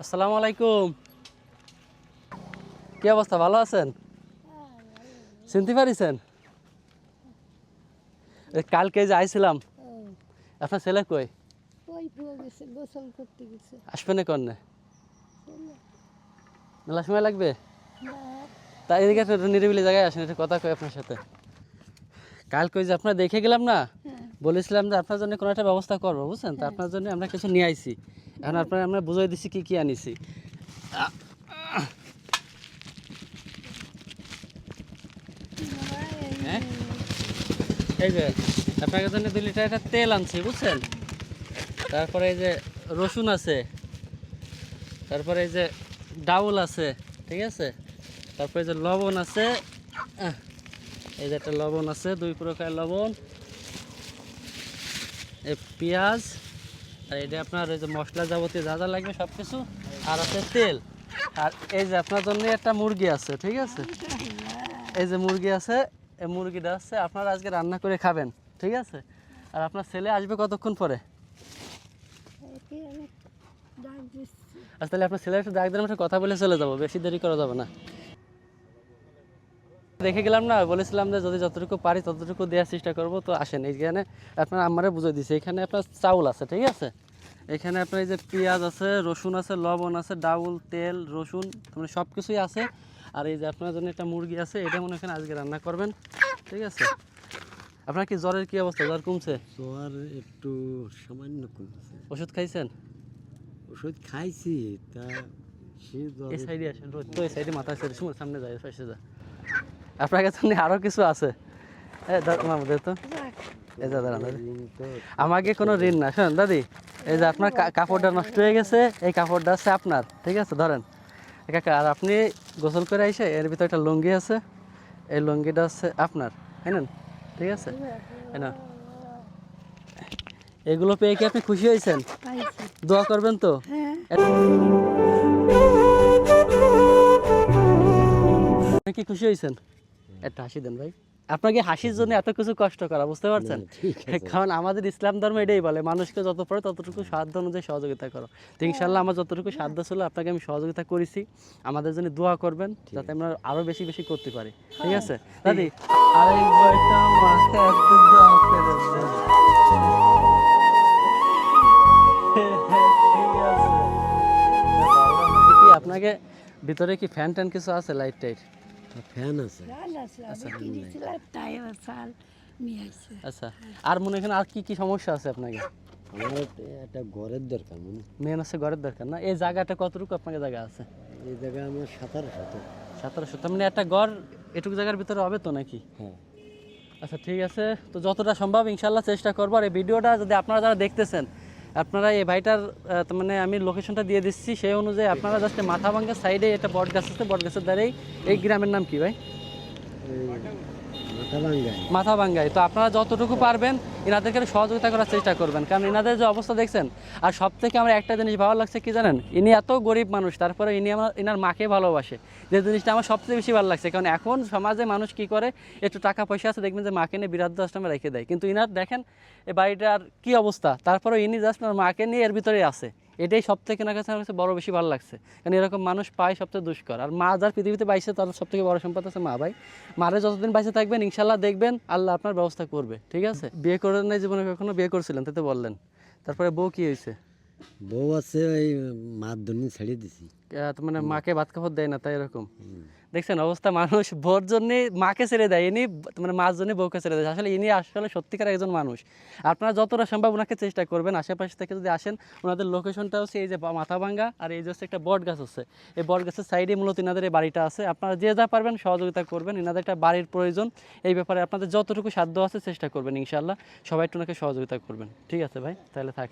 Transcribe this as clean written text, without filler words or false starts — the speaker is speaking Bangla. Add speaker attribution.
Speaker 1: আসসালামু আলাইকুম। কি অবস্থা, ভালো আছেন? চিনতে পারিছেন? কালকে যে আইছিলাম, আপনার ছেলে কই? আসবে না কন্যা? মেলা সময় লাগবে? তা এদিকে একটা নিরিবিলি জায়গায় আসেন, একটা কথা কই আপনার সাথে। কালকে যে আপনার দেখে গেলাম না, বলেছিলাম যে আপনার জন্য কোনো একটা ব্যবস্থা করবো, বুঝছেন? তা আপনার জন্য আমরা কিছু নিয়ে আইছি। এখন আপনার আমরা বুঝাই দিচ্ছি কি কি আনিছি। এই যে আপনার জন্য 2 লিটার একটা তেল আনছি, বুঝছেন? তারপরে এই যে রসুন আছে, তারপরে এই যে ডাউল আছে, ঠিক আছে? তারপরে এই যে লবণ আছে, এই যে একটা লবণ আছে, 2 প্রকার লবণ, এই পেঁয়াজ, আর এটা আপনার ওই যে মশলা যাবতীয় যা যা লাগবে সব কিছু, আর আছে তেল। আর এই যে আপনার জন্য একটা মুরগি আছে, ঠিক আছে? এই যে মুরগি আছে, এই মুরগিটা আছে আপনারা আজকে রান্না করে খাবেন, ঠিক আছে? আর আপনার ছেলে আসবে কতক্ষণ পরে? আচ্ছা, তাহলে আপনার ছেলে একটু ডাক দেন, একটা কথা বলে চলে যাবো, বেশি দেরি করা যাবে না। দেখে গেলাম না, বলেছিলাম যে যদি যতটুকু পারি ততটুকু দেওয়ার চেষ্টা করবো। তো আসেন, এইখানে আপনার আমারে বুঝিয়ে দিচ্ছে, এখানে আপনার চাউল আছে, ঠিক আছে? এখানে আপনার এই যে পেঁয়াজ আছে, রসুন আছে, লবণ আছে, ডাউল, তেল, রসুন, মানে সব কিছুই আছে। আর এই যে আপনার জন্য একটা মুরগি আছে, এটা মনে হয় আজকে রান্না করবেন, ঠিক আছে? আপনার কি জ্বরের কি অবস্থা, জ্বর কমছে?
Speaker 2: জ্বর একটু সামান্য কমছে।
Speaker 1: ওষুধ খাইছেন?
Speaker 2: ওষুধ খাইছি, তা সে
Speaker 1: এই সাইডে আসেন, তো এই সাইডে মাথা সামনে যায়, পাশে যা। আপনার কাছে আরও কিছু আছে, তো এই যে দাঁড়ান, আমাকে কোনো ঋণ না। শোন দাদি, এই যে আপনার কাপড়টা নষ্ট হয়ে গেছে, এই কাপড়টা আছে আপনার, ঠিক আছে? ধরেন কাকা, আর আপনি গোসল করে আইসে এর ভিতরে একটা লুঙ্গি আছে, এই লুঙ্গিটা আছে আপনার, হ্যাঁ, ঠিক আছে? হ্যাঁ, এগুলো পেয়ে কি আপনি খুশি হয়েছেন? দোয়া করবেন তো? আপনি কি খুশি হয়েছেন? একটা হাসি দেন ভাই। আপনাকে হাসির জন্য এত কিছু কষ্ট করা, বুঝতে পারছেন? কারণ আমাদের ইসলাম ধর্ম এটাই বলে, মানুষকে যত পারে ততটুকু সাধ্য অনুযায়ী সহযোগিতা করো। তো ইনশাল্লাহ আমার যতটুকু সাধ্য ছিল আপনাকে আমি সহযোগিতা করেছি। আমাদের জন্য দোয়া করবেন যাতে আমরা আরো বেশি বেশি করতে পারি, ঠিক আছে দাদি? আপনাকে ভিতরে কি ফ্যান ট্যান কিছু আছে, লাইট টাইট?
Speaker 2: ফ্যান আছে।
Speaker 1: আচ্ছা, আর মনে এখানে আর কি কি সমস্যা আছে আপনাকে?
Speaker 2: আমার একটা ঘরের দরকার,
Speaker 1: মেন আছে ঘরের দরকার না? এই জায়গাটা কতটুকু আপনাকে জায়গা আছে?
Speaker 2: এই জায়গায় আমার 1700।
Speaker 1: 1700, মানে একটা ঘর এটুকু জায়গার ভিতরে হবে তো নাকি?
Speaker 2: হ্যাঁ।
Speaker 1: আচ্ছা ঠিক আছে, তো যতটা সম্ভব ইনশাল্লাহ চেষ্টা করবো। আর এই ভিডিওটা যদি আপনারা যারা দেখতেছেন, আপনারা এই ভাইটার মানে আমি লোকেশনটা দিয়ে দিচ্ছি, সেই অনুযায়ী আপনারা জাস্ট মাথাভাঙ্গা সাইডে একটা বট গাছ আছে, বট গাছের দ্বারাই। এই গ্রামের নাম কি ভাই? মাথাভাঙ্গায়। তো আপনারা যতটুকু পারবেন এনাদেরকে সহযোগিতা করার চেষ্টা করবেন, কারণ এনাদের যে অবস্থা দেখছেন। আর সব থেকে আমার একটা জিনিস ভালো লাগছে কি জানেন, ইনি এত গরিব মানুষ, তারপরে ইনি এনার মাকে ভালোবাসে, যে জিনিসটা আমার সবচেয়ে বেশি ভালো লাগছে। কারণ এখন সমাজে মানুষ কি করে, একটু টাকা পয়সা আছে দেখবেন যে মাকে নিয়ে বৃদ্ধাশ্রমে রেখে দেয়, কিন্তু ইনার দেখেন এই বাড়িটার কি অবস্থা, তারপরে ইনি জাস্ট মাকে নিয়ে এর ভিতরেই আছে। এটাই সব থেকে আমার কাছে বড় বেশি ভালো লাগছে, কারণ এরকম মানুষ পায় সবচেয়ে দুষ্কর। আর মা যার পৃথিবীতে বাইছে তার সব থেকে বড় সম্পদ আছে মা। ভাই, মারে যতদিন বাইসে থাকবেন ইনশাল্লাহ দেখবেন আল্লাহ আপনার ব্যবস্থা করবে, ঠিক আছে? বিয়ে করেন নাই জীবনে কখনো? বিয়ে করছিলেন তাতে বললেন, তারপরে বউ কি হয়েছে?
Speaker 2: বউ আছে, ওই মার ধরনি ছেড়ে দিছি।
Speaker 1: মানে মাকে ভাত কাপড় দেয় না, তাই এরকম? দেখছেন অবস্থা, মানুষ বোর জন্য মাকে ছেড়ে দেয়, ইনি মানে মার জন্য বউকে ছেড়ে দেয়। আসলে ইনি আসলে সত্যিকার একজন মানুষ। আপনারা যতটা সম্ভব ওনাকে চেষ্টা করবেন, আশেপাশে থেকে যদি আসেন। ওনাদের লোকেশনটা হচ্ছে এই যে মাথাভাঙ্গা, আর এই যে হচ্ছে একটা বট গাছ আছে, এই বট গাছের সাইডে মূলত ইনাদের এই বাড়িটা আছে। আপনারা যে যা পারবেন সহযোগিতা করবেন, ইনাদের একটা বাড়ির প্রয়োজন, এই ব্যাপারে আপনাদের যতটুকু সাধ্য আছে চেষ্টা করবেন, ইনশাআল্লাহ সবাই একটু ওনাকে সহযোগিতা করবেন। ঠিক আছে ভাই, তাহলে থাকেন।